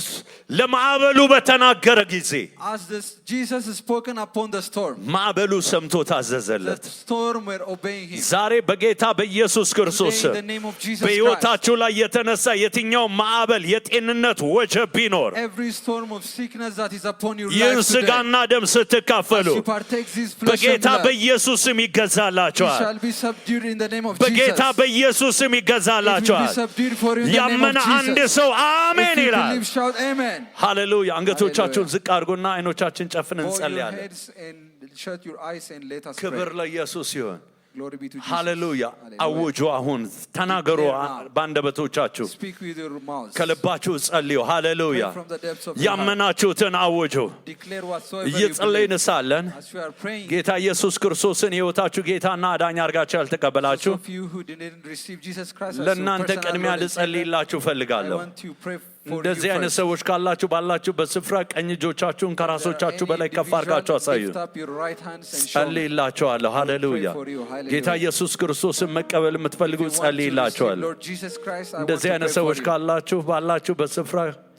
ለማዕበሉ በተናገረ ጊዜ As Jesus is spoken upon the storm, ማዕበሉ ሰምቶ the ታዘዘለት። storm were obeying him. ዛሬ በጌታ በኢየሱስ ክርስቶስ Today, ስም in the name of Jesus Christ, በሕይወታችሁ ላይ የተነሳ የትኛው ማዕበል የጤንነት ወጀብ ቢኖር every storm of sickness that is upon your ይህን life today, ስጋና ደም ስትካፈሉ as you partake this flesh and በጌታ blood, በኢየሱስ ስም you ይገዛላችኋል። shall be subdued in the name of በጌታ Jesus. በኢየሱስ ስም It will be ይገዛላችኋል። subdued for you in the name ያመነ of አንድ Jesus. ሰው If አሜን you ይላል። believe, shout amen. ሃሌሉያ። አንገቶቻችሁን ዝቅ አድርጉና አይኖቻችን ጨፍን Bow your እንጸልያለን። heads and shut your eyes and let us ክብር pray. ለኢየሱስ ይሁን። Glory be to Jesus. ሃሌሉያ። Hallelujah. አውጁ። አሁን ተናገሩ በአንደበቶቻችሁ፣ Speak with your mouths. ከልባችሁ ጸልዩ። ሃሌሉያ። Pray from the depths of your heart. ያመናችሁትን አውጁ። Declare whatsoever you እየጸለይን believe. ሳለን As we are praying, ጌታ ኢየሱስ ክርስቶስን የሕይወታችሁ ጌታና አዳኝ አድርጋችሁ those ያልተቀበላችሁ of you who didn't receive Jesus Christ as your ለእናንተ personal ቅድሚያ Lord and Savior, ልጸልይላችሁ I ፈልጋለሁ። want to pray for you እንደዚህ አይነት first. ሰዎች ካላችሁ ባላችሁበት ስፍራ ቀኝ እጆቻችሁን ከራሶቻችሁ በላይ ከፍ አድርጋችሁ አሳዩ። Lift up your right hands and show me. ጸልይላችኋለሁ። ሃሌሉያ። for you. Hallelujah. ጌታ ኢየሱስ ክርስቶስን መቀበል የምትፈልጉ If you want to receive ጸልይላችኋለሁ። Lord Jesus Christ, I want እንደዚህ to አይነት pray for ሰዎች you. ካላችሁ ባላችሁበት ስፍራ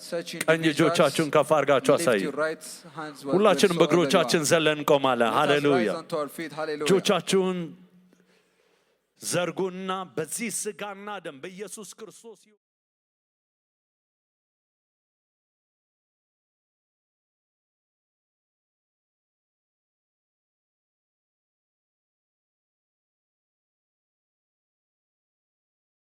Such ቀኝ individuals, እጆቻችሁን ከፍ አድርጋችሁ lift አሳዩ። your right hands wheresoever ሁላችንም you are. በእግሮቻችን ዘለን እንቆማለን። Let us ሃሌሉያ። rise onto our feet. Hallelujah. እጆቻችሁን ዘርጉና በዚህ ስጋና ደም በኢየሱስ ክርስቶስ